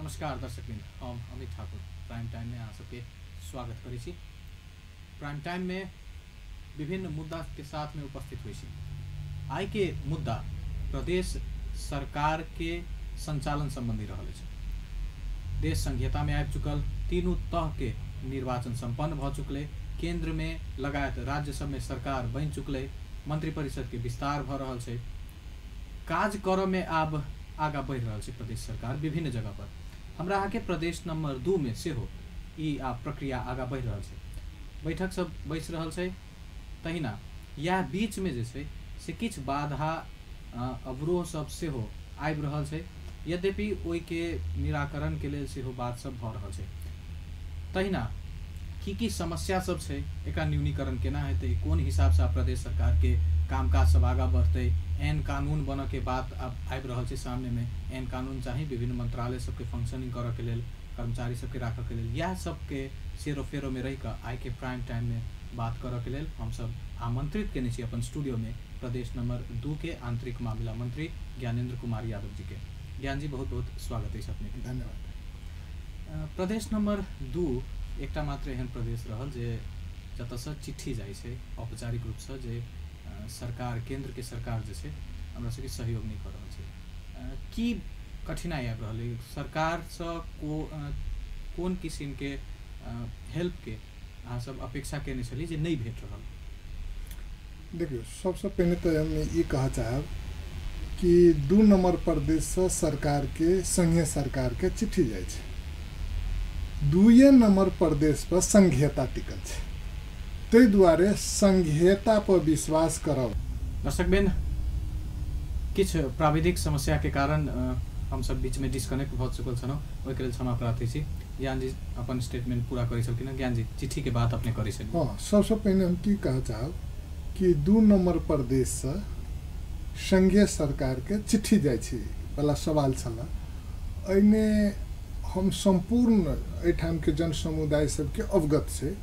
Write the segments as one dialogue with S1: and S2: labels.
S1: नमस्कार दर्शकबिन, हम अमित ठाकुर प्राइम टाइम में आप सबके स्वागत करी छी। प्राइम टाइम में विभिन्न मुद्दा के साथ में उपस्थित हुई छी। आई के मुद्दा प्रदेश सरकार के संचालन संबंधी रहल छै। देश संघीयता में आबि चुकल, तीनों तह के निर्वाचन संपन्न भ चुकले, केंद्र में लगायत राज्य सब में सरकार बन चुकले, मंत्री परिषद के विस्तार भ रहल छै, कार्यक्रम में आब आगा बढ़ रहल छै प्रदेश सरकार विभिन्न जगह पर। हमरा अहाँ के प्रदेश नंबर 2 में से हो ई प्रक्रिया आगा बढ़ रहल छै, बैठक सब बैस रहल छै। तहिना या बीच में जे छै से किछ बाधा अवरोध सब से हो आबि रहल छै, यद्यपि ओइ के निराकरण के लेल से हो बात सब भ रहल छै। तहिना की समस्या सब छै, एकरा न्यूनीकरण केना हेतै, कोन हिसाब से प्रदेश सरकार के कामकाज सब आगा बढ़ते, एन कानून बन के बात अब आबि रहल छै सामने में। एन कानून चाहिए विभिन्न मंत्रालय सबके फंक्शनिंग करे के लेल, कर्मचारी सबके राखे के लेल, यह सबके सेरो फेरो में रह कर आई के प्राइम टाइम में बात करे के लेल हम सब आमंत्रित केने छी अपन स्टूडियो में प्रदेश नंबर 2 के आंतरिक मामला मंत्री ज्ञानेंद्र कुमार यादव जी के। ज्ञान जी, बहुत बहुत स्वागत है अपने के।
S2: धन्यवाद।
S1: प्रदेश नंबर 2 एकटा मात्र एहन प्रदेश रहल जे जतसँ चिट्ठी जाइ छै औपचारिक रूप से जे सरकार, केंद्र के सरकार जे छै हमरा सबके सहयोग नहीं कर रहल छै। की कठिनाई आबि रहल है सरकार से कोन किस्म के हेल्प के अहाँ सब अपेक्षा केने छली जे नहीं भेट रहल?
S2: देखियो, सबसे पहले तो हम ये कहा चाहब कि 2 नंबर प्रदेश से सरकार के संघीय सरकार के चिट्ठी जाए छै। 2 नंबर प्रदेश पर संघीयता टिकल छै, तै दुआरे संघीयता पर विश्वास करब।
S1: दर्शकबिन, किछ प्राविधिक समस्या के कारण हम सब बीच में डिस्कनेक्ट भ चुकल छलौं, ओइ के लेल क्षमा प्रार्थी छी। ज्ञान जी अपन स्टेटमेंट पूरा करै छलखिन। ज्ञान जी, चिट्ठी के बात अपने करै छलिन।
S2: हाँ, सबसे पहले हम की कह चाहब कि 2 नंबर प्रदेश से संघीय सरकार के चिट्ठी जाय छै वाला सवाल छला। एहिमे हम संपूर्ण एठाम के जन समुदाय सबके अवगत छै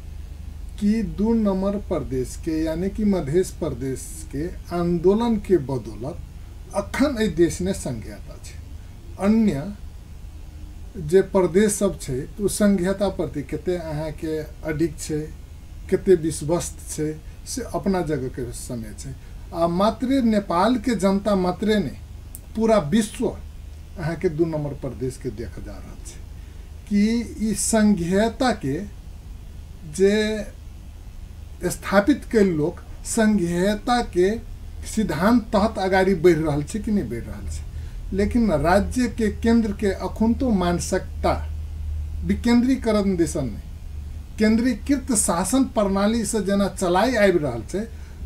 S2: कि 2 नंबर प्रदेश के यानी कि मध्य प्रदेश के आंदोलन के बदौलत अखन एहि देश में संघीयता छै। अन्य जे प्रदेश सब छै तो संघीयता प्रति कते अहाँ के अडिग छै, कते विश्वस्त छै, से अपना जगह के समय छै। आ मात्र नेपाल के जनता मात्रे ने पूरा विश्व अहाँ के 2 नंबर प्रदेश के देख जा रहा छै कि ई संघीयता के जे स्थापित कल लोग संघीयता के सिद्धांत तहत अगाडि बढ़ रहल छै कि नहीं बढ़ रहल छै। लेकिन राज्य के केंद्र के अखुन तो मानसिकता विकेंद्रीकरण दिशा में केंद्रीकृत शासन प्रणाली से जना चलाई आबि रहल छै,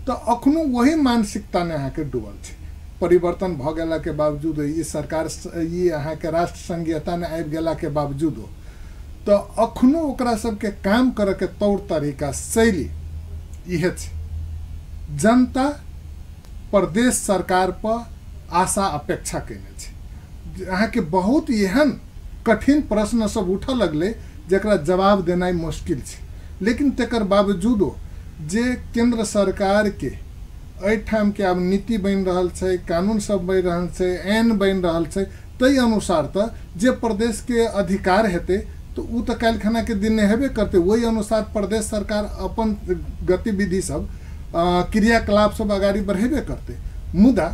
S2: तो अखनो वही मानसिकता ने अहाँ के डूबल छै। परिवर्तन भ गेला के बावजूद ई सरकार ई अहाँ के राष्ट्र संघीयता ने आबि गेला के बावजूद तो अखनो ओकरा सबके काम करे के तौर तरीका शैली इहे छै। जनता प्रदेश सरकार पर आशा अपेक्षा केने छै। अहाँ के बहुत एहन कठिन प्रश्न सब उठा लगले जकरा जवाब देनाइ मुश्किल छै, लेकिन तेकर बावजूदो जे केंद्र सरकार के एठाम के अब नीति बन रहल छै, कानून सब बन रहल छै, ऐन बन रहल छै, तै अनुसार त जे प्रदेश के अधिकार हेते तो उ त काल्हि खना के दिन हेबे करते। वही अनुसार प्रदेश सरकार अपन गतिविधि सब क्रियाकलाप सब अगाडि बढ़ेबे करते। मुदा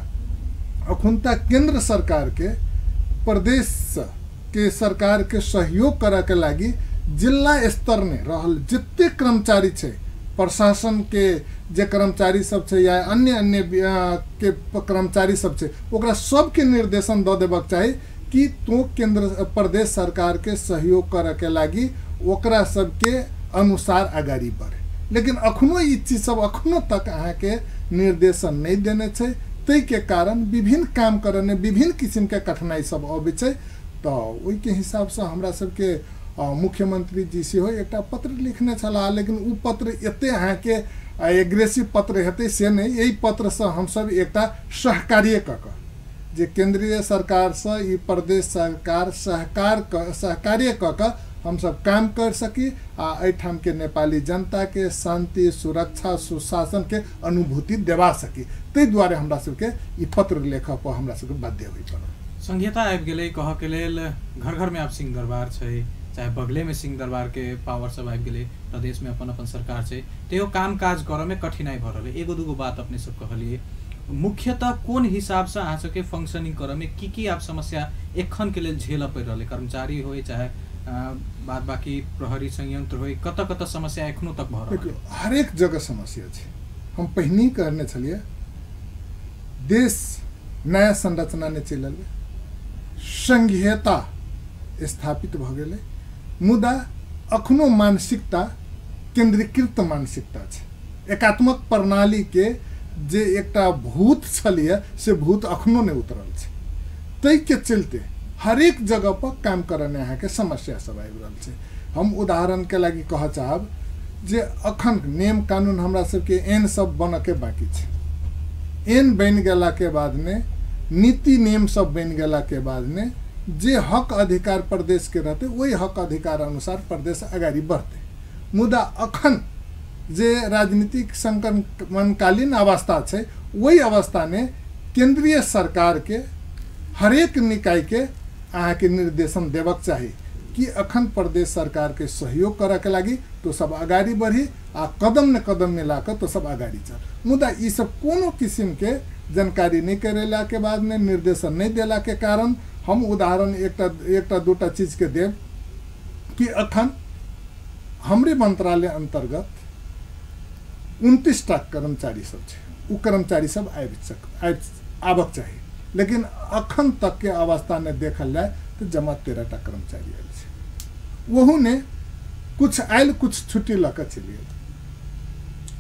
S2: अखुनता केंद्र सरकार के प्रदेश के सरकार के सहयोग करे के लागी जिला स्तर में रहल जितने कर्मचारी छै, प्रशासन के जे कर्मचारी सब छै या अन्य के कर्मचारी सब छै, ओकरा सबके निर्देशन द देबक चाही कि तो केंद्र प्रदेश सरकार के सहयोग करे के लागी ओकरा सबके अनुसार अगाडि बढ़े। लेकिन अखनो ई चीज सब अखनो तक अहाँ के निर्देशन नहीं देने छै, तै के कारण विभिन्न काम करे में विभिन्न किस्म के कठिनाई सब आबै छै। तो ओहि के हिसाब से हमरा सबके मुख्यमंत्री जी से हो एक पत्र लिखने छला, लेकिन उ पत्र एते अहाँ के एग्रेसिव पत्र हेतै से नहीं। यही पत्र से हम सब एक सहकार्य क जे केंद्रीय सरकार से ई प्रदेश सरकार सहकार्य क हम सब काम कर सकी आ एठाम के नेपाली जनता के शांति, सुरक्षा, सुशासन के अनुभूति देवा सकी। तै द्वारे हमरा सबके ई पत्र लेख पर हमरा सबके बाध्य होई पड़ल।
S1: संघीयता आबि गेलै कह के लेल घर घर में आब सिंह दरबार छै, चाहे बगले में सिंह दरबार के पावर सब आबि गेलै, प्रदेश में अपन अपन सरकार छै, तेहो काम काज करे में कठिनाई भ रहलै। एगो दूगो बात अपने सब कहलिए, मुख्यतः कोन हिसाब से अहाँ सबके फंक्शनिंग करे में की आप समस्या एखन के लेल झेल पड़ि रहलै, कर्मचारी होय चाहे बाद बाकी प्रहरी संयंत्र होय, कत समस्या एखनो तक भ रहल?
S2: हरेक जगह समस्या छै। हम पहिनी कहने छलिए देश नया संरचना ने चलल, संघीयता स्थापित भ गेलै, मुदा अखनो मानसिकता केंद्रीकृत मानसिकता छै। एकात्मक प्रणाली के जे एकटा भूत छलिए से भूत अखनो नहीं उतरल छै। तै के चलते हरेक जगह पर काम करने यहाँ के समस्या सब आबि रहल छै। हम उदाहरण के लागी कह चाहब जे अखन नियम कानून हमरा सबके एन सब बन के बाकी छै। एन बन गेला के बाद में नीति नियम सब बन गेला के बाद में जे हक अधिकार प्रदेश के रहते वही हक अधिकार अनुसार प्रदेश अगाडि बढ़ते। मुदा अखन जे राजनीतिक संकटकालीन अवस्था छै वही अवस्था ने केंद्रीय सरकार के हरेक निकाय के अहाँ के निर्देशन देवक चाहिए कि अखन प्रदेश सरकार के सहयोग करे के लागी तो सब अगाडि बढ़ी, आ कदम ने कदम मिलाकर तो सब अगाडि चल। मुदा ई सब कोनो किस्म के जानकारी नहीं करेला के बाद में निर्देशन नहीं देला के कारण हम उदाहरण एकटा दूटा चीज के देव कि अखन हमरे मंत्रालय अंतर्गत 29 कर्मचारी सब छै। उ कर्मचारी सब आबक चाहिए, लेकिन अखन तक के अवस्था ने देखल जाए तो जमा 13 कर्मचारी आयल छै। वहू ने कुछ आयल कुछ छुट्टी लक चलिए।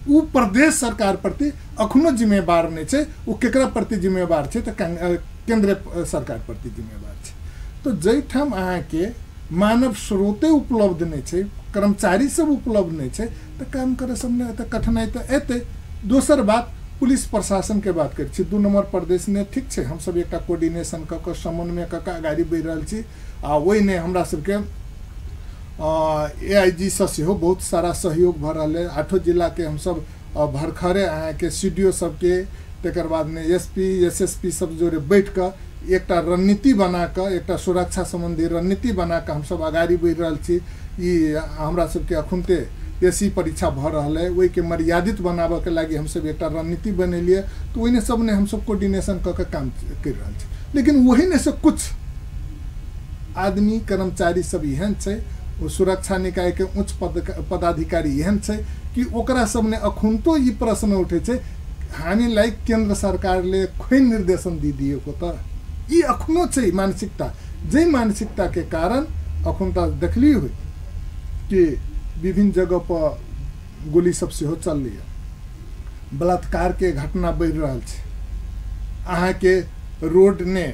S2: उ प्रदेश सरकार प्रति अखनो जिम्मेवार नहीं छै। उ केकरा प्रति जिम्मेवार छै तो केंद्र सरकार प्रति जिम्मेवार छै। तो जैठाम अहाँ के मानव स्रोते उपलब्ध नहीं छै, कर्मचारी सब उपलब्ध नहीं छै, तो काम करे सब ने तो कठिनाई तो एते। दोसर बात पुलिस प्रशासन के बात करै छी। 2 नंबर प्रदेश ने ठीक छै, हम सब एक कोऑर्डिनेशन क समन्वय क आगाड़ी बढ़ि रहल छी। आ वही ने हमरा सबके AIG से बहुत सारा सहयोग भ रहल है। 8 जिला के हम सब भरखरे अहाँ के CDO सबके तकर बाद में SP SSP सब जोड़े बैठ कर एक रणनीति बना कर एक सुरक्षा संबंधी रणनीति बना कर हम सब आगाड़ी बढ़ि रहल छी। ई हमरा सबके अखुनते SC परीक्षा भ रहल है, वही के मर्यादित बनाबे के लागी हम सब एक रणनीति बनेलिए। तो वही सब ने हम सब कोऑर्डिनेशन क काम कर रहल छी। लेकिन वही ने से कुछ आदमी कर्मचारी सब एहन छै, सुरक्षा निकाय के उच्च पदाधिकारी एहन छै कि ओकरा सब ने अखुनतो ई प्रश्न उठे छै हामीलाई केंद्र सरकार ले खोइ निर्देशन दिएको त ई अखनो छै मानसिकता। जे मानसिकता के कारण अखन त देखली हुई कि विभिन्न जगह पर गोली सब से हो चल रही है, बलात्कार के घटना बढ़ रहा छै। अहाँ के रोड ने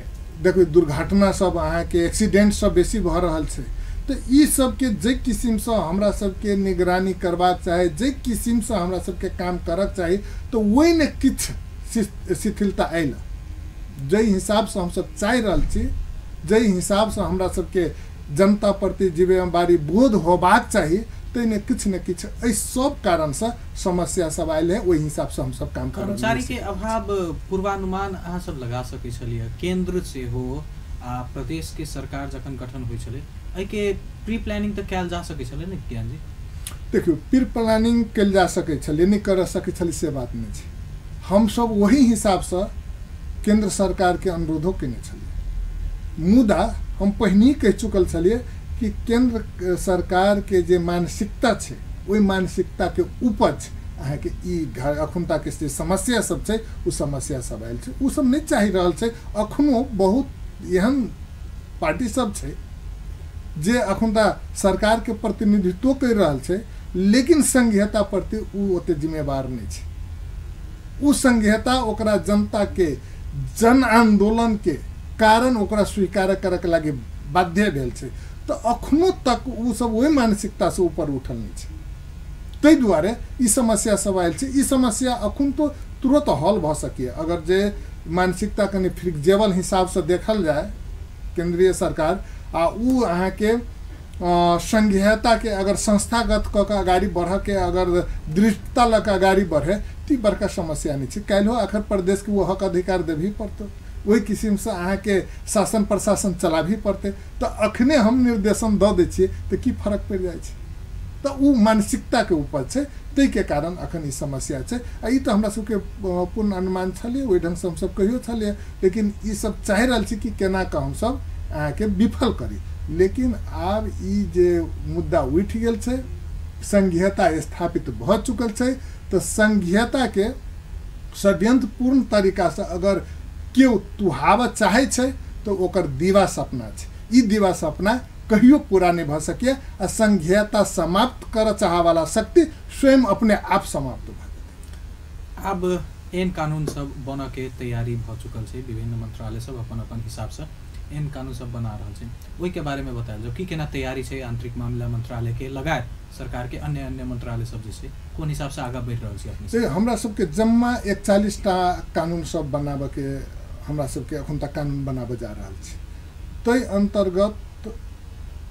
S2: देखो दुर्घटना सब अहाँ के एक्सीडेंट सब बेसी भ रहल छै। तो ई सब के जे किस्म से हमरा सब के निगरानी करबाक चाहे, जे किस्म से हमरा सब के काम करक चाही, तो वही ने किछ शिथिलता आयल। जे हिसाब से हम सब चाह रहल छी, जे हिसाब से हमरा सब के जनता प्रति जिम्मेवारी बोध होबाक चाहिए, तो ने किछ न किछ एहि सब कारण से समस्या सब आयल है। वही हिसाब से हम सब काम कर रहल छी।
S1: कर्मचारी के अभाव पूर्वानुमान अहाँ सब लगा सकै छलिए, केंद्र से हो आ प्रदेश के सरकार जखन गठन होइ छले, एहि के प्री प्लानिंग तो कैल जा सकै छले ने ज्ञान जी?
S2: देखियो प्री प्लानिंग कैल जा सकै छले, नहीं कर सकै छले से बात नहीं छै। हम सब वही हिसाब से केंद्र सरकार के अनुरोधो केने छलिए। मुदा हम पहिने कह चुकल छलिए कि केंद्र सरकार के जे मानसिकता छै, वही मानसिकता के उपज अहाँ के ई अखुनता के समस्या सब छै, उ समस्या सब आयल छै। उ सब नहीं चाहि रहल छै। अखनो बहुत एहन पार्टी सब छै जे अखुनता सरकार के प्रतिनिधित्व कर रहल छै, लेकिन संघीयता प्रति उ ओते जिम्मेवार नहीं छै। उ संघीयता ओकरा जनता के जन आंदोलन के कारण ओकरा स्वीकार करे के लागी बाध्य भेल छै। तो अखनो तक उ सब वही मानसिकता से ऊपर उठल नहीं छै। तै दुआरे ई समस्या सब आयल छै। ई समस्या अखन तो तुरंत हल भ सकिए अगर जे मानसिकता कनी फ्लेक्सिबल हिसाब से देखल जाए केंद्रीय सरकार आ उ अहाँ के संघीयता के अगर संस्थागत क के अगाडि बढ़ के अगर दृढ़ता लक अगाडि बढ़े ती बड़का समस्या नहीं छै। काल्हो आखिर प्रदेश के वो हक अधिकार देभी पड़तो। वही किस्म से अहाँ के शासन प्रशासन चला भी पड़ते। तो अखने हम निर्देशन दऽ दै छियै तो की फर्क पड़ि जाइ छै। तो उ मानसिकता के ऊपर छै, तै के कारण अखन ई समस्या छै। आ ई तो हमरा सबके पूर्ण अनुमान छलिए, ओहि ढंग से हम सब कहियो छलिए, लेकिन ई सब चाहि रहल छी कि केना के हम सब अहाँ के विफल करी। लेकिन आब ई जे मुद्दा उठि गेल छै, संघीयता स्थापित भ चुकल छै, तो संघीयता के षड्यंत्रपूर्ण तरीका से अगर केओ तुहावऽ चाहे छै तो ओकर दीवा सपना छै। ई दीवा सपना कहियो पूरा नहीं भ सकिए। आ संघीयता समाप्त कर चाह वाला शक्ति स्वयं अपने आप समाप्त भ जेतै।
S1: अब एन कानून सब बन के तैयारी भ चुकल छै, विभिन्न मंत्रालय सब अपन अपन हिसाब से एन कानून सब बना रहल छै। ओहि के बारे में बतायल जाओ कि केना तैयारी छै आंतरिक मामला मंत्रालय के लगायत सरकार के अन्य अन्य मंत्रालय सब जे छै कोन हिसाब से आगा बढ़ि रहल छै अपने
S2: से। हमरा सबके जम्मा 41टा कानून सब बनाबे के हमरा सबके अखन तक कानून बनाबे जा रहल छै। तै अंतर्गत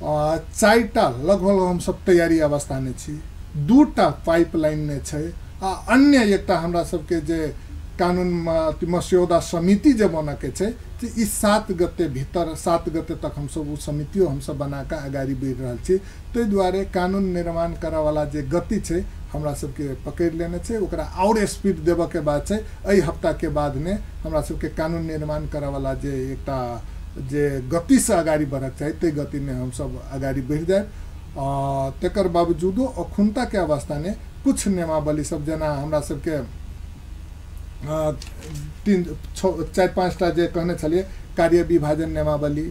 S2: 4टा लगभग हम सब तैयारी अवस्था में छी, 2टा पाइपलाइन में छै, आ अन्य एकटा हमरा सबके जे कानून मस्यौदा समिति जे बना के छै, ई 7 गते भीतर 7 गते तक हम सब उ समितियों हम सब बना के आगाड़ी बढ़ि रहल छी। तै दुआरे कानून निर्माण करे वाला जे गति छै हमरा सबके पकड़ लेने छै, ओकरा और स्पीड देबे के बाद छै। एहि हफ्ता के बाद में हमरा सबके कानून निर्माण करे वाला जे एकटा जे गति से आगाड़ी बढ़क चाहिए, तै गति में हम सब आगाड़ी बढ़ जाए। तकर बावजूदो अखुनता के अवस्था में कुछ नियमावली सब जना हमरा सबके 4-5टा जे कहने छलिए, कार्य विभाजन नियमावली,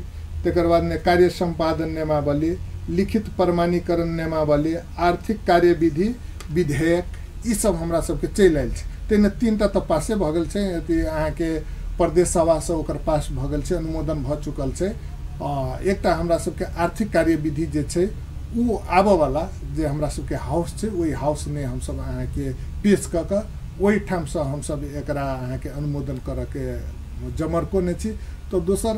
S2: तकर बाद में कार्य संपादन नियमावली, लिखित प्रमाणीकरण नियमावली, आर्थिक कार्यविधि विधेयक, ई सब हमरा सबके चलि आयल छै। तैने 3टा तो पासे भ गेल छै, अहाँ के प्रदेश सभा से ओकर पास भ गेल छै, अनुमोदन भ चुकल छै। एकटा हमरा सबके आर्थिक कार्यविधि जे छै उ आबऽ वाला जे हमरा सबके हाउस छै, ओहि हाउस में हम सब अहाँ के पेश क के ओहि ठाम से हम सब एकरा अहाँ के अनुमोदन करे के जमरको ने छी। तो दोसर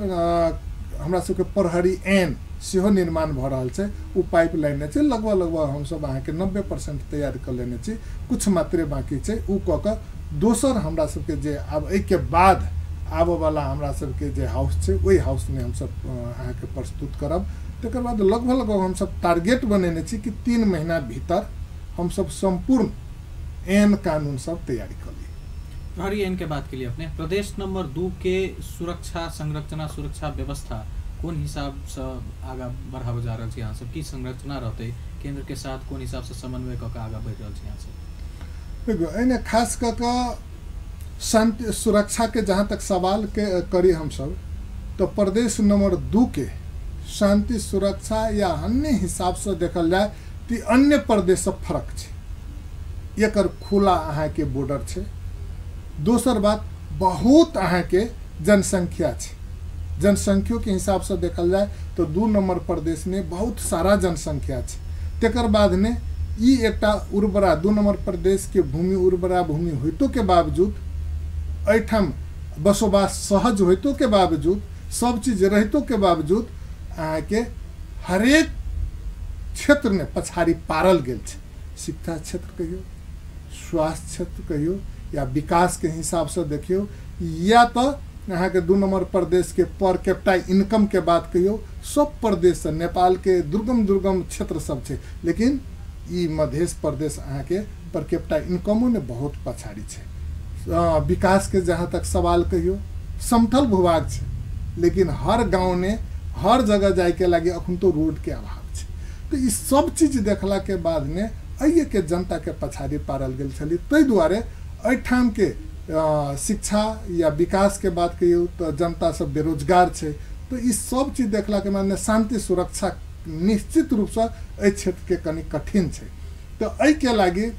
S2: हमरा सबके प्रहरी ऐन सेहो निर्माण भ रहल छै, उ पाइपलाइन छै। लगभग हम सब अहाँ के 90% तैयार कर लेने छी, कुछ मात्रे बाकी छै। उ क के दोसर हमरा सबके जे आब एहि के बाद आबऽ वाला हमरा सबके जे हाउस छै, ओहि हाउस में हम सब अहाँ के प्रस्तुत करब। तकर बाद लगभग हम सब टारगेट बनेने छी कि 3 महीना भीतर हम सब संपूर्ण एन कानून सब तैयारी कर ली।
S1: प्रहरी एन के बात के लिए अपने प्रदेश नंबर 2 के सुरक्षा संरचना सुरक्षा व्यवस्था कौन हिसाब से आगा बढ़ावे जा रहल छै? यहाँ सब की संरचना रहते, केंद्र के साथ कौन हिसाब से समन्वय क के आगा बढ़ रहल छै? यहाँ से
S2: देखो एने खास क के शांति सुरक्षा के जहाँ तक सवाल के करी हम सब, तो प्रदेश नंबर 2 के शांति सुरक्षा या अन्य हिसाब से देखल जाए तो अन्य प्रदेश से फर्क छै। एकर खुला अहाँ के बॉर्डर छै। दोसर बात, बहुत अहाँ के जनसंख्या छै। जनसंख्या के हिसाब से देखल जाए तो 2 नंबर प्रदेश में बहुत सारा जनसंख्या छै। तकर बाद में ई एकटा उर्वरा 2 नंबर प्रदेश के भूमि उर्वरा भूमि होइतो के बावजूद, एठाम बसोबास सहज होइतो के बावजूद, सब चीज रहितो के बावजूद अहाँ के हरेक क्षेत्र में पछाड़ी पारल गेल छै। शिक्षा क्षेत्र कहियो, स्वास्थ्य क्षेत्र कहियो, या विकास के हिसाब से देखियो, या तो यहाँ के 2 नंबर प्रदेश के पर कैपिटा इनकम के बात कहियो, सब प्रदेश से नेपाल के दुर्गम क्षेत्र सब छै। लेकिन ई मध्य प्रदेश अहाँ के पर कैपिटा इनकमो ने बहुत पछाड़ी छै। विकास के जहाँ तक सवाल कहियो, समतल भूभाग छै, लेकिन हर गांव ने हर जगह जाए के लगे अखन तो रोड के अभाव छै। तो ई सब चीज देखला के बाद में अइए के जनता के पछाड़ी पारल गेल छली। तै दुआरे एठाम के शिक्षा या विकास के बात कहियो तो जनता सब बेरोजगार छै। तो ई सब चीज देखला के बाद में शांति सुरक्षा निश्चित रूप से एहि क्षेत्र के कनी कठिन छै। तो एहि के लागी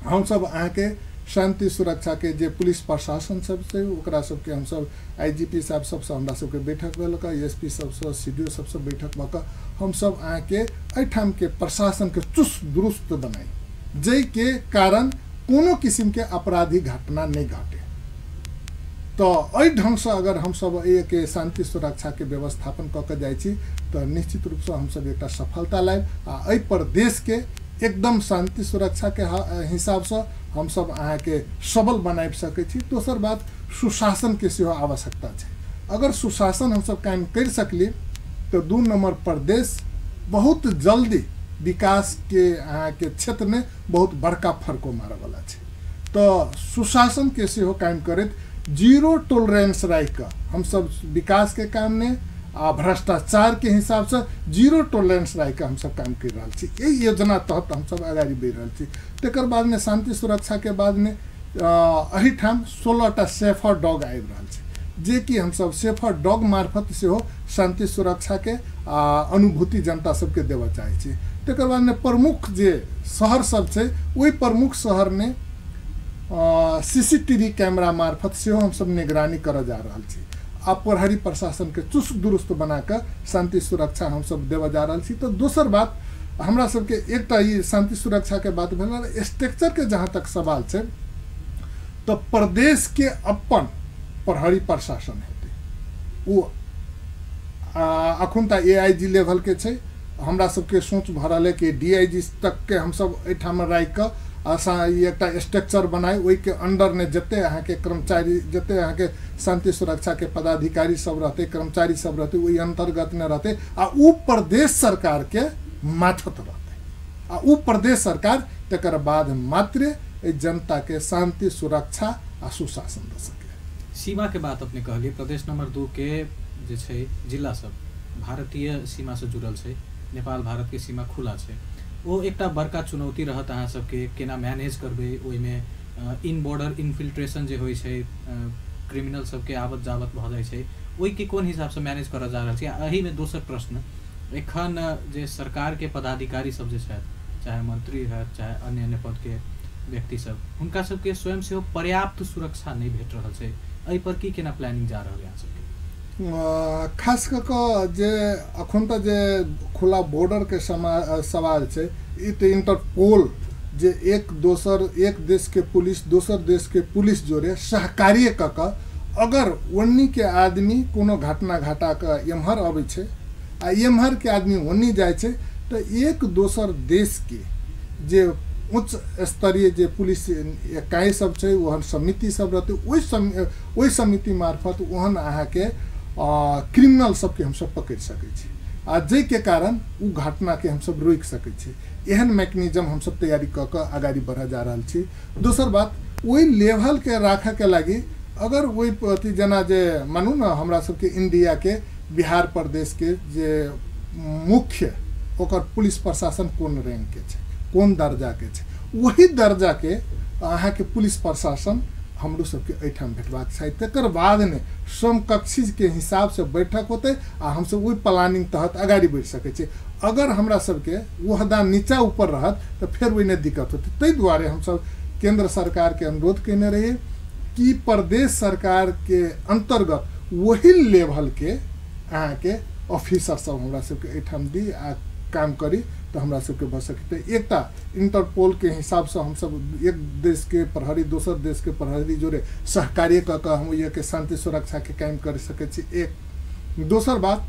S2: हम सब अहाँ के शांति सुरक्षा के जे पुलिस प्रशासन सब से ओकरा सबके हम सब IGP साहब सबसे हमरा सबके बैठक भेल, SP सबसे CDO सबसे बैठक भ के हम सब अहाँ के एठाम के प्रशासन के चुस्त दुरुस्त बनाई, जै के कारण कोनो किस्म के आपराधिक घटना नहीं घटे। तो एहि ढंग से अगर हम सब एक शांति सुरक्षा के व्यवस्थापन क के जाय छी तो निश्चित रूप से हम सब एक सफलता लायब। आ एहि प्रदेश के एकदम शांति सुरक्षा के हिसाब से हम सब अहाँ के सबल बनाइ सकै छी। दोसर बात सुशासन के सेहो आवश्यकता छै। अगर सुशासन हम सब कायम कर सकली तो 2 नंबर प्रदेश बहुत जल्दी विकास के अहाँ के क्षेत्र में बहुत बड़का फर्को मारे वाला छै। तो सुशासन के सेहो कायम करैत जीरो टॉलरेंस राख हम सब विकास के काम में आ भ्रष्टाचार के हिसाब से जीरो टॉलरेंस राख हम सब काम कर रहा छी। यही योजना तहत हम सब आगाड़ी बढ़ रहा छी। तकर बाद में शांति सुरक्षा के बाद में अहिठाम 16टा सेफर डॉग आबि रहल छै, जे कि हम सब सेफर डॉग मार्फत से हो शांति सुरक्षा के अनुभूति जनता सबके देवा चाहे छी। तकर बाद में प्रमुख जे शहर सब छै वही प्रमुख शहर में सीसीटीवी कैमरा मार्फत से हम सब निगरानी कर जा रहा छी। आ प्रहरी प्रशासन के चुस्त दुरुस्त बनाकर शांति सुरक्षा हम सब देवा जा रहा छी। तो दोसर बात हमरा सबके एकटा ई शांति सुरक्षा के बात भेल, स्ट्रक्चर के जहाँ तक सवाल छै तो प्रदेश के अपन प्रहरी प्रशासन हेतै। वो अखुन तक AIG लेवल के छै। हमरा सबके सोच भरल है कि DIG तक के हम सब एठाम राख के एकटा स्ट्रक्चर बनाए, ओहि के अंडर में जते अहाँ के कर्मचारी जते अहाँ के शांति सुरक्षा के पदाधिकारी सब रहते, कर्मचारी सब रहते, वही अंतर्गत में रहते आ उ प्रदेश सरकार के माथत रहते। आ उ प्रदेश सरकार तकर बाद मात्र जनता के शांति सुरक्षा आ सुशासन दे सके।
S1: सीमा के बात अपने कहलिए, प्रदेश नंबर 2 के जे छै जिला सब भारतीय सीमा से जुड़ल छै, नेपाल भारत के सीमा खुला छै। वो एकटा बड़का चुनौती रहत अहाँ सबके केना मैनेज करबे। ओहि में इन बॉर्डर इन्फिल्ट्रेशन जे होइ छै, क्रिमिनल सबके आवत जावत भ जाइ छै, ओहि के कोन हिसाब से मैनेज करल जा रहल छै। एही में दोसर प्रश्न, एखन जे सरकार के पदाधिकारी सब जे छथि, चाहे मंत्री है चाहे अन्य पद के व्यक्ति सब, हुनका सबके स्वयं से पर्याप्त सुरक्षा नहीं भेट रहल छै। एहि पर की केना प्लानिंग जा रहल है अहाँ सबके?
S2: खास कर जे अखन तक जे खुला बॉर्डर के सवाल छै, ई तो इंटरपोल जे एक देश के पुलिस दोसर देश के पुलिस जोड़े सहकार्य क अगर ओन्नी के आदमी कोनो घटना घटा के एम्हर अबै छै आ एम्हर के आदमी ओन्नी जाय छै, तो एक दोसर देश के जे उच्च स्तरीय जे पुलिस इकाई सब छै, ओहन समिति सब रहते, ओहि समिति मार्फत ओहन अहाँ के क्रिमिनल सबके हम सब पकड़ सकै छी आ जे के कारण उ घटना के हम सब रोक सकै छी। एहन मैकेनिज्म हम सब तैयारी क के आगाड़ी बढ़ा जा रहल छी। दोसर बात, वही लेवल के राखे के लगी अगर वही प्रति जना जे मानू ना हमरा सबके इंडिया के बिहार प्रदेश के जे मुख्य ओकर पुलिस प्रशासन कोन रैंक के छै, कोन दर्जा के छै, वही दर्जा के अहाँ के पुलिस प्रशासन हमरो सबके एठाम भेटबाक चाही। तकर बाद में समकक्षी के हिसाब से बैठक होते आ हम सब वही प्लानिंग तहत आगाड़ी बढ़ सके छी। अगर हमरा सबके ओहदा नीचा ऊपर रहत तो फिर वही नहीं दिक्कत होती। तै दुआरे हम सब केंद्र सरकार के अनुरोध केने रहिए कि प्रदेश सरकार के अंतर्गत वही लेवल के अहाँ के ऑफिसर सब हमरा सबके एठाम दी आ काम करी तो हमरा सबके भ सकते। एकटा इंटरपोल के हिसाब से हम सब एक देश के प्रहरी दोसर देश के प्रहरी जोड़े सहकार्य क के हम ये के शांति सुरक्षा के काम कर सके छी। एक दोसर बात,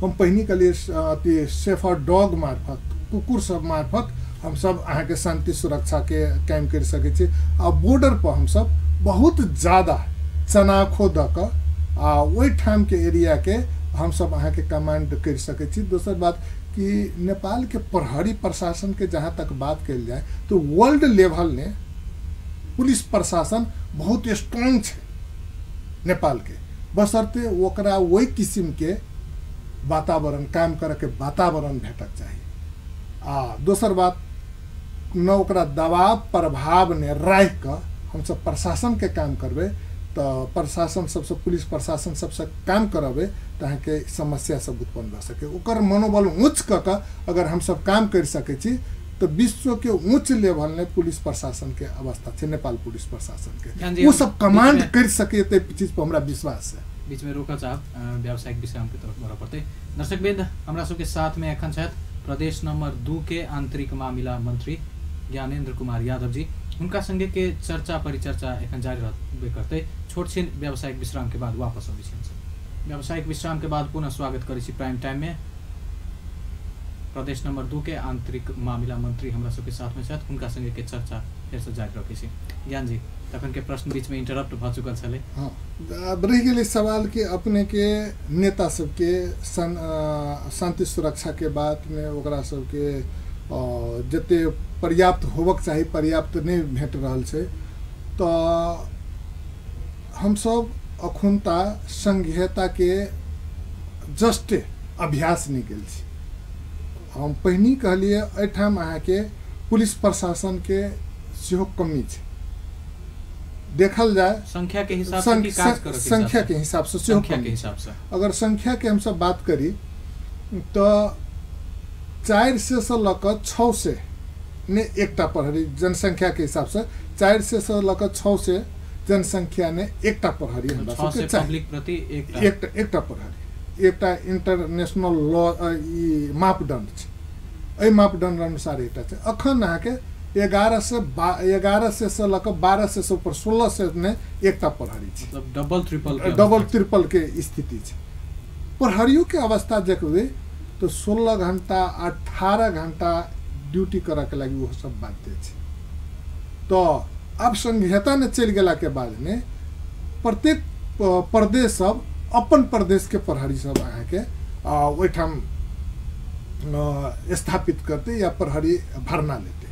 S2: हम पहिनी के लिए सेफर डॉग मार्फत कुकुर सब मार्फत हम सब अहाँ के शांति सुरक्षा के काम कर सके छी। आ बॉर्डर पर हम सब बहुत ज्यादा चनाखो द के वही ठाम के एरिया के हम सब अहाँ के कमांड कर सके छी। दोसर बात कि नेपाल के प्रहरी प्रशासन के जहाँ तक बात कल जाए तो वर्ल्ड लेवल ने पुलिस प्रशासन बहुत स्ट्रांग है नेपाल के, बशर्ते ओकरा वही किस्म के वातावरण काम करे के वातावरण भेटक चाहिए। दोसर बात, न ओकरा दबाव प्रभाव ने राख के हम सब प्रशासन के काम करबे तो प्रशासन सबसे पुलिस प्रशासन सबसे काम करबे तो अहाँ के समस्या सब उत्पन्न भ सके। ओकर मनोबल उच्च क के अगर हम सब काम कर सके छी तो विश्व के उच्च लेवल ने पुलिस प्रशासन के अवस्था है, नेपाल पुलिस प्रशासन के वो सब कमांड कर सके ते चीज पर हमरा विश्वास है।
S1: बीच में रोका चाहब व्यावसायिक विश्राम के तरफ बढ़ पड़ते। दर्शकवृंद, हमरा सबके साथ में एखन छथि प्रदेश नंबर 2 के आंतरिक मामला मंत्री ज्ञानेन्द्र कुमार यादव जी। उनका संगे के चर्चा परिचर्चा एखन जारी रहबे करते। छोट छिन व्यावसायिक विश्राम के बाद वापस अबै छी। व्यावसायिक विश्राम के बाद पुनः स्वागत करै छी प्राइम टाइम में। प्रदेश नंबर 2 के आंतरिक मामला मंत्री हमरा सबके साथ में छथि, हुनका संगे के चर्चा फेर से जारी रखै छी। ज्ञान जी, तखन के प्रश्न बीच में इंटरप्ट भ चुकल छले।
S2: हाँ, अब रह गेलै सवाल कि अपने के नेता सबके शांति सुरक्षा के बात में ओकरा सबके जते पर्याप्त होबक चाही पर्याप्त नहीं भेट रहल छै। तो हम सब अखुनता संघीयता के जस्ट अभ्यास नहीं गेल छी। हम पहिनी कहलिए एठाम अहाँ के पुलिस प्रशासन के सेहो कमी छै। देखल जाए
S1: संख्या के हिसाब से की काज करत
S2: संख्या के हिसाब से
S1: संख्या के हिसाब से
S2: अगर संख्या के हम सब बात करी तो 400 से लकर 600 ने एकटा प्रहरी जनसंख्या के हिसाब से 400 से लकर 600 जनसंख्या ने एकटा प्रहरी हमरा सबके चाही।
S1: पब्लिक प्रति
S2: एकटा प्रहरी एकटा इंटरनेशनल लॉ ई मापदंड छै। एहि मापदंड अनुसार एकटा छै। अखन अहाँ के 11 से लकर 12 से ऊपर 16 से ने एकटा प्रहरी छै।
S1: मतलब डबल
S2: ट्रिपल के स्थिति छै। प्रहरियों के अवस्था देखबे तो 16 घंटा 18 घंटा ड्यूटी करे के लगी वो सब बाध्य छै। तो अब संघीयता ने चल गेला के बाद में प्रत्येक प्रदेश सब अपन प्रदेश के प्रहरी सब अहाँ के ओठाम स्थापित करते या प्रहरी भरना लेते।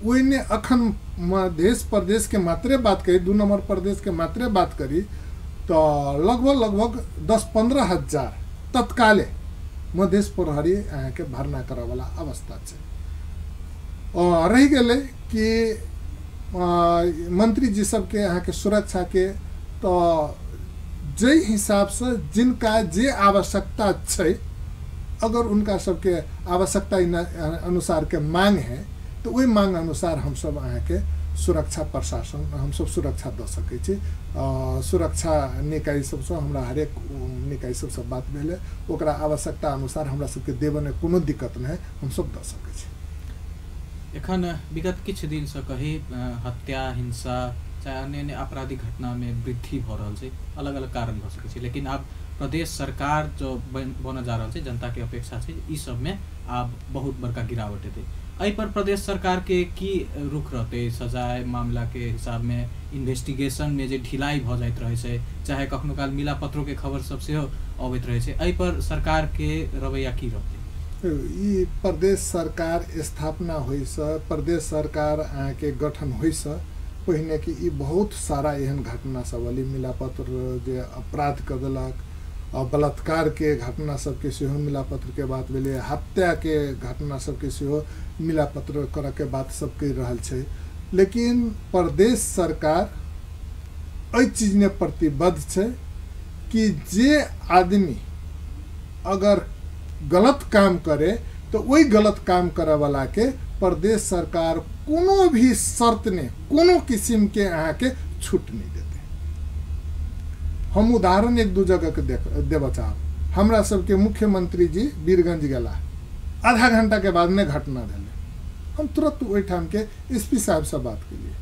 S2: ओइने अखन मध्य प्रदेश के मात्रे बात करी 2 नंबर प्रदेश के मात्रे बात करी तो लगभग 10-15 हजार तत्काले मध्य प्रहरी अहाँ के भरना करे वाला अवस्था छै। और रह गेले कि मंत्री जी सबके अहाँ के सुरक्षा के तो जे हिसाब से जिनका जे आवश्यकता छै अगर उनका सबके आवश्यकता अनुसार के मांग है तो वही मांग अनुसार हम सब अहाँ के सुरक्षा प्रशासन हम सब सुरक्षा दे सकै छी। सुरक्षा निकाय सबसे हमरा हरेक निकाय सबसे बात भेले ओकरा आवश्यकता अनुसार हमरा सबके देवे में कोनो दिक्कत नहीं हम सब दे सकै छी।
S1: एखन विगत किछ दिन से कही हत्या हिंसा चाहे अन्य आपराधिक घटना में वृद्धि भ रहल छै। अलग अलग कारण भ सकै छै, लेकिन अब प्रदेश सरकार जो बन जा रहल छै जनता के अपेक्षा छै ई सब में आब बहुत बड़का गिरावट हेतै। एहि पर प्रदेश सरकार के की रुख रहते? सजाए मामला के हिसाब में इन्वेस्टिगेशन में जे ढिलाई भ जाइत रहे छै, चाहे कखनो काल मिला पत्रों के खबर सब सेहो अबैत रहे छै, एहि पर सरकार के रवैया की रहते?
S2: ई प्रदेश सरकार स्थापना होई से प्रदेश सरकार अहाँ के गठन होई से पहिने कि ई बहुत सारा एहन घटना सब अली मिला पत्र जे अपराध कर देलक, बलात्कार के घटना सबके सेहो मिला पत्र के बात भेलै, हत्या के घटना सबके सेहो मिला पत्र कर के बात सब कहि रहल छै। लेकिन प्रदेश सरकार एहि चीज ने प्रतिबद्ध छै कि जे आदमी अगर गलत काम करे तो वही गलत काम करे वाला के प्रदेश सरकार कोनो भी शर्त ने कोनो किस्म के अहाँ के छूट नहीं देते। हम उदाहरण 1-2 जगह के देव चाहब। हमरा सबके मुख्यमंत्री जी वीरगंज गेला, आधा घंटा के बाद में घटना भेलै। हम तुरंत ओहिठाम के एसपी साहब से बात केलिए,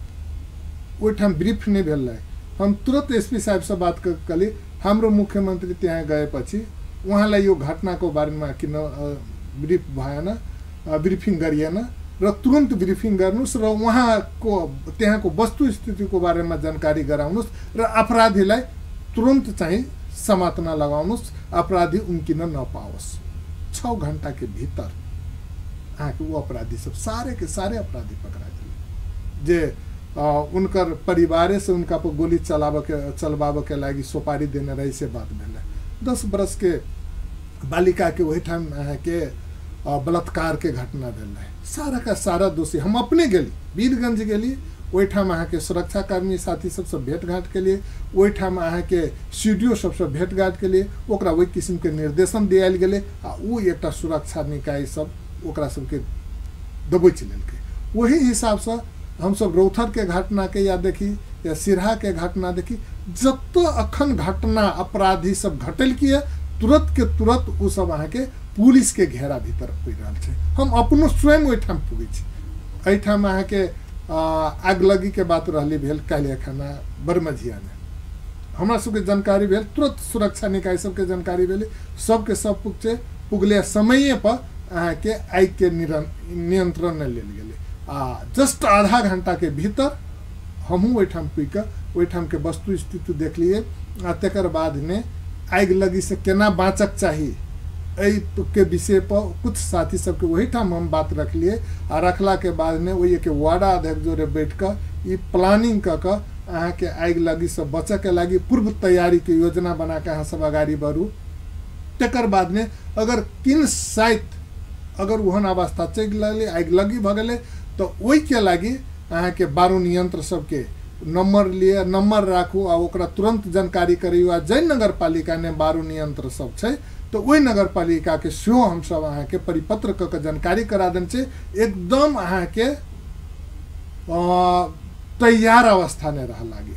S2: ओहिठाम ब्रीफ नहीं भेल रहे। हम तुरंत एसपी साहब से बात कली। हमरो मुख्यमंत्री त्यहाँ गए पछि उहाँलाई यो घटना को बारे में किन ब्रीफ भएन, ब्रीफिंग गरिएन र तुरंत ब्रीफिंग गर्नुस् र उहाँको त्यहाँको वस्तु स्थिति को बारे में जानकारी गराउनुस् र अपराधीलाई तुरंत चाहिँ समात्न लगाउनुस्, अपराधी उम्किन नपाओस्। 6 घंटा के भीतर आके वो अपराधी सब सारे के सारे अपराधी पकड़ा गए जे उनकर परिवारे से उनका पर गोली चलवाब के लागी सुपारी देने रही से बात भेल। 10 बरस के बालिका के वही ठाम के बलात्कार के घटना भेल रहे। सारा का सारा दोषी हम अपने गेली, वीरगंज गेली, वही ठाम अहाँ के सुरक्षाकर्मी साथी सबसे भेंट घाट के लिए, वही ठाम अहाँ के सीडीओ सबसे भेंट घाट के लिए ओकरा वही किस्म के निर्देशन दियाल गेले आ उ एकटा सुरक्षा निकाय सब ओकरा सबके दबोच लेलकै। वही हिसाब से हम सब रौथर के घटना के या देखी या सिरहा के घटना देखी, जत अखन घटना अपराधी सब घटल किए तुरंत के तुरंत उ सब अहाँ के पुलिस के घेरा भीतर पड़ रहा है। हम अपनो स्वयं ओहिठाम पुगे छी। एहिठाम अहाँ के आगलगी के बात रहली भेल काल्हि खाना बरमझिया में हमरा सबके जानकारी भेल, तुरंत सुरक्षा निकाय सबके जानकारी भेलै, सबके सब पुगले समय पर अहाँ के आग के नियंत्रण में लेल गेले आ जस्ट आधा घंटा के भीतर हमहूँ ओहिठाम पुगि कऽ ओहिठाम के वस्तु स्थिति देखलिए आ तकर बाद में आग लगी से केना बाँचक चाही के विषय पर कुछ साथी सबके वही ठाम हम बात रखलिए आ रखला के बाद में वही के वार्ड अध्यक्ष जोरे बैठ कर ई प्लानिंग कऽ अहाँ के आग लगी से बचे के लगी पूर्व तैयारी के योजना बना के अहाँ सब आगाड़ी बढ़ू। तकर बाद में अगर किन साइत अगर ओहन अवस्था चलि लगले आग लगी भ गेले तो ओहि के लगी अहाँ के बारूद यंत्र सबके नंबर लिए नंबर राखू आ ओकरा तुरंत जानकारी करियो आ जै नगर पालिका ने बारूद यंत्र सब छै तो वही नगर पालिका के सेहो हम सब अहाँ के परिपत्र क के जानकारी करा देन छै एकदम अहाँ के तैयार अवस्था में रह लागे।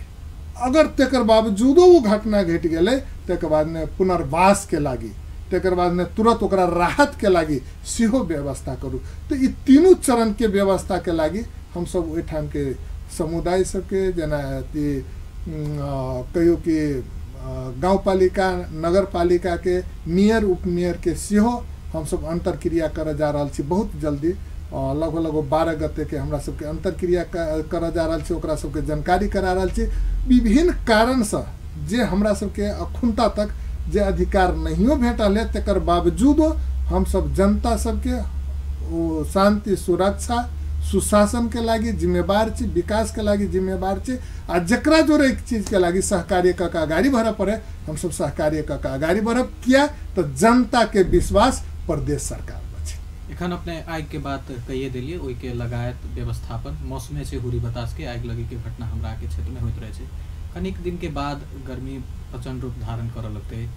S2: अगर तकर बावजूदो वो घटना घट गेले तकर बाद में पुनर्वास के लागी तकर बाद में तुरंत ओकरा राहत के लागी सेहो व्यवस्था करू। तो ई तीनों चरण के व्यवस्था के लागी हम सब ओहिठाम के समुदाय सबके जेना कहियो कि गाँव पालिका नगर पालिका के मेयर उपमेयर के सेहो हम सब अंतरक्रिया कर जा रहा छी। बहुत जल्दी लगभग 12 गते के हमरा सबके अंतरक्रिया कर जा रहा छी ओकरा सबके जानकारी करा रहा छी। विभिन्न कारण से जे हमरा सबके अखुनता तक जे अधिकार नहियो भेटल है तकर बावजूदो हम सब जनता सबके शांति सुरक्षा सुशासन के लागी जिम्मेवार छी विकास के लागी जिम्मेवार छी आ जकरा जोरे एक चीज के लागी सहकार्य क के आगाड़ी बढ़ पड़े हम सब सहकार्य क के आगाड़ी बढ़ब किया तो जनता के विश्वास प्रदेश सरकार बचे।
S1: एखन अपने आग के बात कहिए दिलिए ओहि के लगायत व्यवस्थापन मौसमे से हुरी बतास के आग लगी के घटना हमरा के क्षेत्र में होइत रहे छै। कनिक दिन के बाद गर्मी प्रचंड रूप धारण कर लगते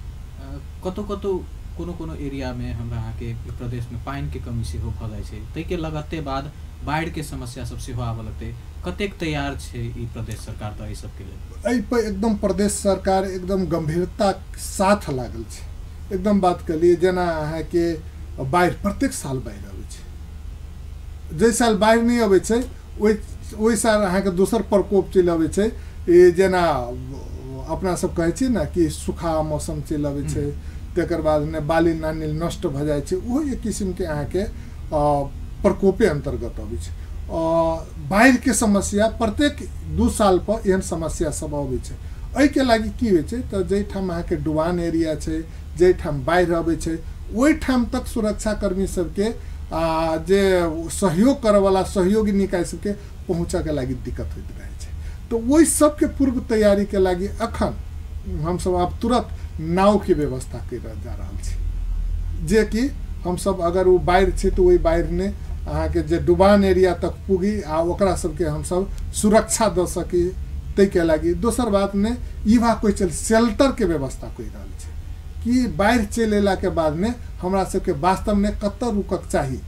S1: कतो कतो कोनो एरिया में हमरा अहाँ के प्रदेश में पानी के कमी से हो भ जाय छै तै के लगते बाद बाढ़ के समस्या सब सेहो आबऽ लगते कतेक तैयार छै ई प्रदेश सरकार त एहि सब के लेल
S2: एहि पर एकदम प्रदेश सरकार एकदम गंभीरता साथ लागल छै। एकदम बात के लिए जेना अहाँ के बाढ़ प्रत्येक साल बाढ़ आबै छै जे साल बाढ़ नहीं आबै छै ओहि साल अहाँ के दोसर प्रकोप चलि आबै छै जेना अपना सब कहै छी ना कि सूखा मौसम चलि आबै छै तकर बाद में बाली नानी नष्ट भ जाय छै ओ एक किस्म के अहाँ के प्रकोपे अंतर्गत अबै छै। बाढ़ के समस्या प्रत्येक 2 साल पर एहन समस्या सब अबै छै। एहि के लागी की होइ छै तो जैठाम अहाँ के डुबान एरिया छै जैठाम बाढ़ अबै छै ओहि ठाम तक सुरक्षा कर्मी सबके जे सहयोग करे वाला सहयोगी निकाय सबके पहुँचे के लागी दिक्कत होइत रहे छै। तो वही सबके पूर्व तैयारी के लागी अखन हम सब अब तुरंत नाव के व्यवस्था कर जा रहा छी जे कि हम सब अगर वो बाढ़ छै तो वही बाढ़ ने अहाँ के जे डुबान एरिया तक पुगी आ ओकरा सबके हम सब सुरक्षा द सकी तै के लागी। दोसर बात में इवा कोई चल शेल्टर के व्यवस्था कर रहा छै कि बाढ़ चल अला के बाद में हमरा सबके वास्तव में कतऽ रुकक चाही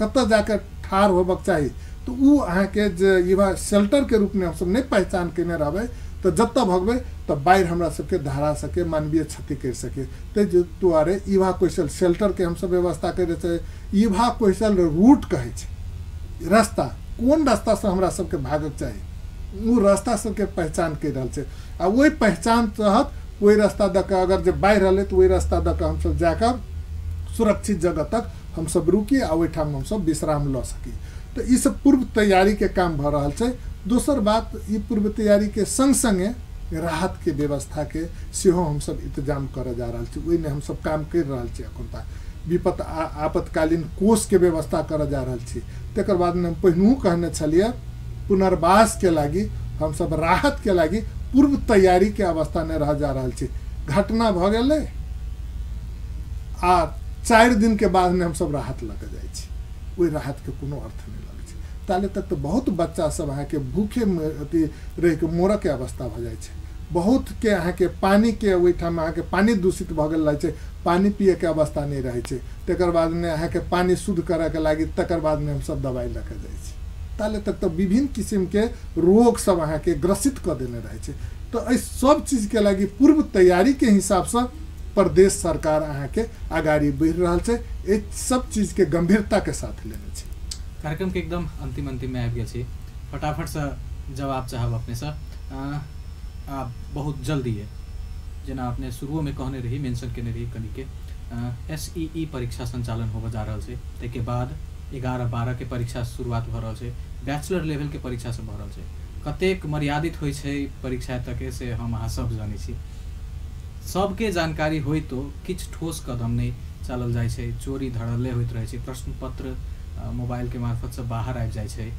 S2: कतऽ जाकर ठाढ़ होबक चाही तो उ अहाँ के जे इवा शेल्टर के रूप में हम सब नहीं पहचान केने रहबै तो जत्ता भगबै तो बाढ़ हमरा सबके धरा सके मानवीय क्षति कर सके ते दुआरे इवा कोशल शेल्टर के हम सब व्यवस्था करे छै। इवा कोशल रूट कहे छै रास्ता कोन रास्ता से हमरा सबके भागक चाही उ रास्ता सबके पहचान कर रहल छै आ वही पहचान तहत वही रास्ता द के अगर जे बाढ़ रहले तो वही रास्ता द के हम सब जाकर सुरक्षित जगह तक हम सब रुकी आ ओहि ठाम हम सब विश्राम ल सकी। तो ई सब पूर्व तैयारी के काम भ रहल छै। दोसर बात ई पूर्व तैयारी के संग संगे राहत के व्यवस्था के सेहो हम सब इंतजाम कर जा रहा छी ओहि में हम सब काम कर रहा छी। अखुनता विपत आपातकालीन कोष के व्यवस्था कर जा रहा छी। तकर बाद में पहिनहु कहने छलिए पुनर्वास के लागी हम सब राहत के लागी पूर्व तैयारी के अवस्था में रह जा रहा छी। घटना भ गेलै आ 4 दिन के बाद में हम सब राहत लग जाय छी ओहि राहत के कोनो अर्थ नहीं लगे छै। ताले तक तो बहुत बच्चा सब अहाँ के भूखे अथी रह के मोर के अवस्था भ जाय छै। बहुत के अहाँ के पानी के ओहि ठाम अहाँ के पानी दूषित भ गेल रहे छै पानी पिए के अवस्था नहीं रहे छै। तकर बाद में अहाँ के पानी शुद्ध करे के लागी तकर बाद में हम सब दवाई लेके जाय छी। ताले तक तो विभिन्न किस्म के रोग सब अहाँ के ग्रसित कर देने रहे छै। तो इस सब चीज के लागी पूर्व तैयारी के हिसाब से प्रदेश सरकार अहाँ के आगाड़ी बढ़ रहा है। एक सब चीज के गंभीरता के साथ लेने छे।
S1: कार्यक्रम के एकदम अंतिम में आबि गेल छी फटाफट से जवाब चाहब अपने से बहुत जल्दी है जेना अपने शुरू में कहने रही मेंशन केने रही कनी के SEE परीक्षा संचालन होबे जा रहल छै, ताहिके बाद 11-12 के परीक्षा शुरुआत भ रहल छै, बैचलर लेवल के परीक्षा सब भ रहल छै। कतेक मर्यादित होइ छै परीक्षा तक से हम अहाँ सब जानै छी। सबके जानकारी होइ तो किछ ठोस कदम नहीं चलल जाइ छै, चोरी धड़ल्ले होइत रहे छै, प्रश्न पत्र मोबाइल के मार्फत से बाहर आबि जाइ छै।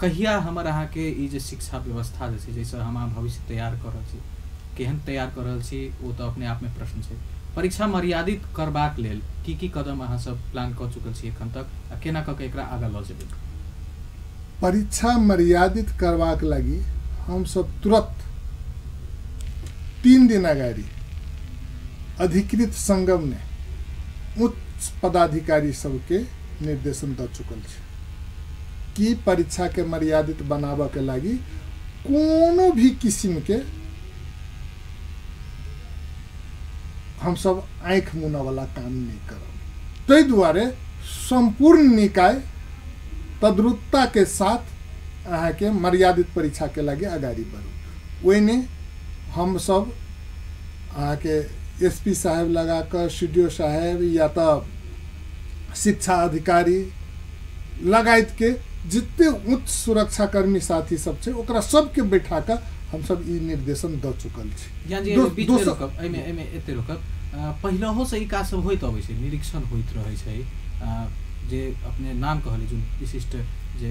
S1: कहिया हमर अहाँ के ई जे शिक्षा व्यवस्था जे छै, जैसे हम अहाँ भविष्य तैयार कर रहल छी, केहन तैयार कर रहल छी वो तो अपने आप में प्रश्न छै। परीक्षा मर्यादित करबाक लेल की कदम अहाँ सब प्लान कर चुकल छी एखन तक, आ केना क के एकरा आगा ल जेबै?
S2: परीक्षा मर्यादित करबाक लागि हम सब तुरंत 3 दिन अगाडि अधिकृत संगम ने उच्च पदाधिकारी सबके निर्देशन द चुकल छै कि परीक्षा के मर्यादित बनाबे के लागि कोनो भी किस्म के हम सब आँख मुना वाला काम नहीं करब। तै दुआरे संपूर्ण निकाय तद्रुतता के साथ अहाँ के मर्यादित परीक्षा के लागि अगाडि बढ़ू। ओइने हम सब अहाँ के SP साहेब लगा कर CDO साहेब या तो शिक्षा अधिकारी लगायत के जितने उच्च सुरक्षा कर्मी साथी सब छै ओकरा सबके बैठा कर हम सब ई निर्देशन द चुकल छी।
S1: यानी बीच में रोकब, एमे एते रोकब, पहिलहो से ई का सब होइत अबै छै, निरीक्षण होइत रहै छै, जे अपने नाम कहली जो विशिष्ट जे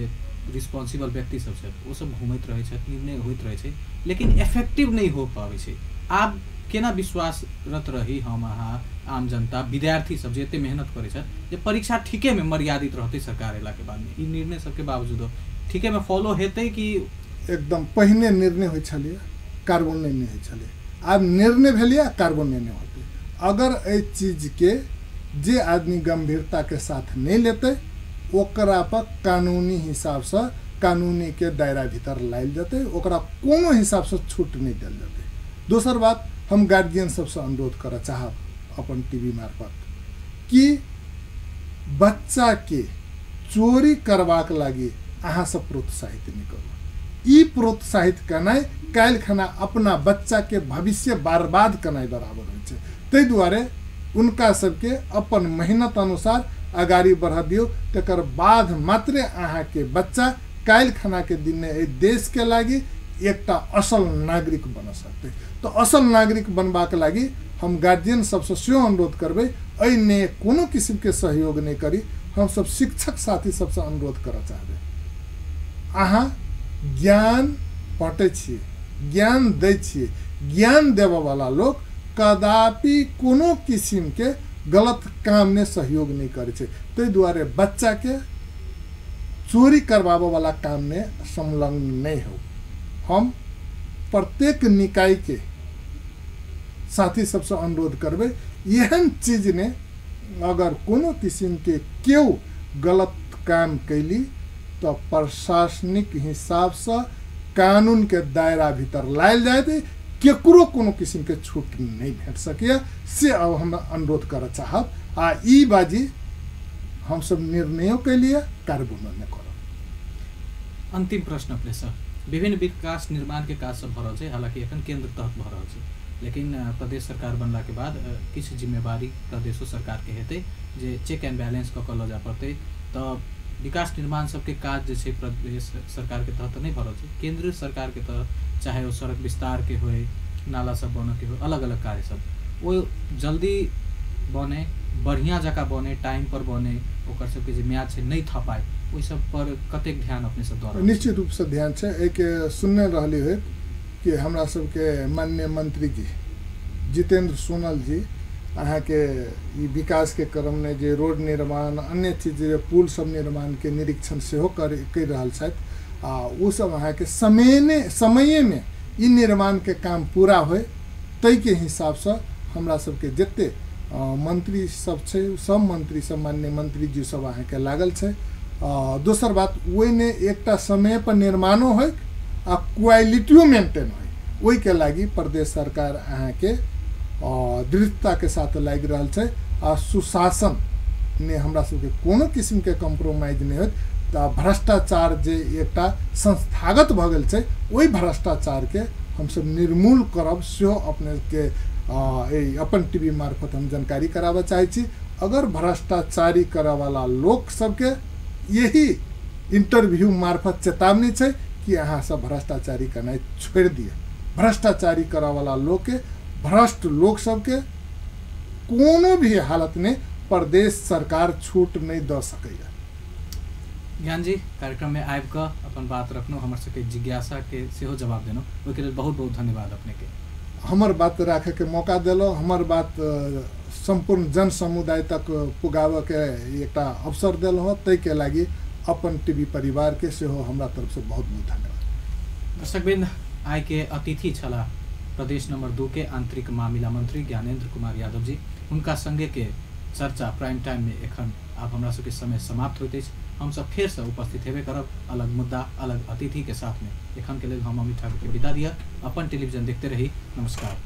S1: रिस्पॉन्सिबल व्यक्ति सब छै वो सब घूमैत रहै छै, निर्णय होइत रहै छै, लेकिन इफेक्टिव नहीं हो पाबै छै। आब केना विश्वासरत रही हम अहाँ आम जनता विद्यार्थी सब जे एते मेहनत करे छै जे परीक्षा ठीके में मर्यादित रहते सरकार एला के बाद में ई निर्णय सबके बावजूद ठीके में फॉलो हेतै कि?
S2: एकदम पहिने निर्णय होइ छलिए कार्यान्वयन नहीं होइ छलिए, आब निर्णय भेलिए कार्यान्वयन नहीं होते। अगर ए चीज के जे आदमी गंभीरता के साथ नहीं लेते ओकरा पर कानूनी हिसाब से कानूनी के दायरा भीतर लायल जेते, ओकरा कोनो हिसाब से छूट नहीं दिल जेते। दोसर बात हम गार्जियन सबसे अनुरोध कर चाहब अपन टीवी मार्फत कि बच्चा के चोरी करबाक लागि अहाँ सब प्रोत्साहित नहीं करू। ई प्रोत्साहित करनाइ काल्हि खना अपना बच्चा के भविष्य बर्बाद करनाइ बराबर होइ छै। तै दुआरे उनका सबके अपन मेहनत अनुसार अगाडि बढ़ा दियो, तकर बाद मात्रे अहाँ के बच्चा काल्हि खना के दिन में एहि देश के लागि एकटा असल नागरिक बन सकते। तो असल नागरिक बनबाक लागि हम गार्जियन सबसे सेहो अनुरोध करबै, एहिने कोनो किस्म के सहयोग नहीं करी। हम सब शिक्षक साथी सबसे अनुरोध कर चाहबै, अहाँ ज्ञान बाँटै छियै, ज्ञान दै छियै, ज्ञान देबे वाला लोग कदापि कोनो किस्म के गलत काम में सहयोग नहीं करे छै। तै दुआरे बच्चा के चोरी करवाबे वाला काम में संलग्न नहीं हो। हम प्रत्येक निकाय के साथी सबसे अनुरोध करबै, एहन चीज ने अगर कोनो किस्म के केओ गलत काम कैली तो प्रशासनिक हिसाब से कानून के दायरा भीतर लायल जाए, केकरो कोनो किस्म के छूट नहीं भेट सकिए से अब हम अनुरोध कर चाहब। आ ई बाजी हम सब निर्णयों के लिए कार्यान्वयन करब।
S1: अंतिम प्रश्न अपने सर, विभिन्न विकास निर्माण के काज सब भ रहल छै, हालांकि एखन केंद्र तहत भ रहल छै, लेकिन प्रदेश सरकार बनला के बाद किछ जिम्मेवारी प्रदेशो सरकार के हेतै जे चेक एंड बैलेंस क के ल जा पड़तै। तो विकास निर्माण सबके काज जे छै प्रदेश सरकार के तहत नहीं भ रहल छै, केंद्र सरकार के तहत, चाहे वो सड़क विस्तार के होय, नाला सब बने के हो, अलग अलग कार्य सब वो जल्दी बने, बढ़िया जगह बने, टाइम पर बने, ओकर सबके जे म्याद छै नहीं थपाए, ओइ सब पर कतेक ध्यान अपने सब द्वारा?
S2: निश्चित रूप से ध्यान छै। एक सुनने रहली है कि हमरा सबके माननीय मंत्री जी जितेंद्र सोनल जी अहाँ के ई विकास के क्रम में जे रोड निर्माण अन्य चीज पुल सब निर्माण के निरीक्षण सेहो कर रहल छथि। उ सब अहाँ के समय में ई निर्माण के काम पूरा होय तै के हिसाब से हमरा सबके जते मंत्री सब छै सब मंत्री सब माननीय मंत्री जी सब अहाँ के लागल छै। दोसर बात ओइने एकटा समय पर निर्माणो होय आ क्वालिटियो मेंटेन होय, ओइ के लागि प्रदेश सरकार अहाँ के दृढ़ता के साथ लागि रहल छै। आ सुशासन ने हमरा सबके कोनो किस्म के कम्प्रोमाइज नहीं होत। तो भ्रष्टाचार जे एकटा संस्थागत भ गेल छै, ओइ भ्रष्टाचार के हम सब निर्मूल करब सेहो अपने के अपन टीवी मार्फत हम जानकारी कराबे चाहे छी। अगर भ्रष्टाचारी करे वाला लोग सबके यही इंटरव्यू मार्फत चेतावनी है कि अहाँ सब भ्रष्टाचारी करना छोड़ दिए। भ्रष्टाचारी करे वाला लोग के, भ्रष्ट लोग सबके कोनो भी हालत में प्रदेश सरकार छूट नहीं दे सकैया।
S1: ज्ञान जी कार्यक्रम में आबि कऽ अपन बात रखनो, हमर सबके जिज्ञासा के सेहो जवाब देनो, ओहिके लेल बहुत बहुत धन्यवाद अपने के।
S2: हमर बात रखे के मौका दिलो, हमर बात संपूर्ण जन समुदाय तक पुगावे के एक अवसर दिल हो, तै के लागी अपन टीवी परिवार के सेहो हमरा तरफ से बहुत बहुत धन्यवाद।
S1: दर्शकबिंद, आइ के अतिथि छला प्रदेश नंबर 2 के आंतरिक मामिला मंत्री ज्ञानेन्द्र कुमार यादव जी। हुनका संगे के चर्चा प्राइम टाइम में एखन आब हमरा सबके समय समाप्त होइत अछि। हम सब फेर से उपस्थित हेबे करब अलग मुद्दा अलग अतिथि के साथ में। एखन के लेल हम अमित ठाकुर के विदा दिया। अपन टेलीविजन देखते रही। नमस्कार।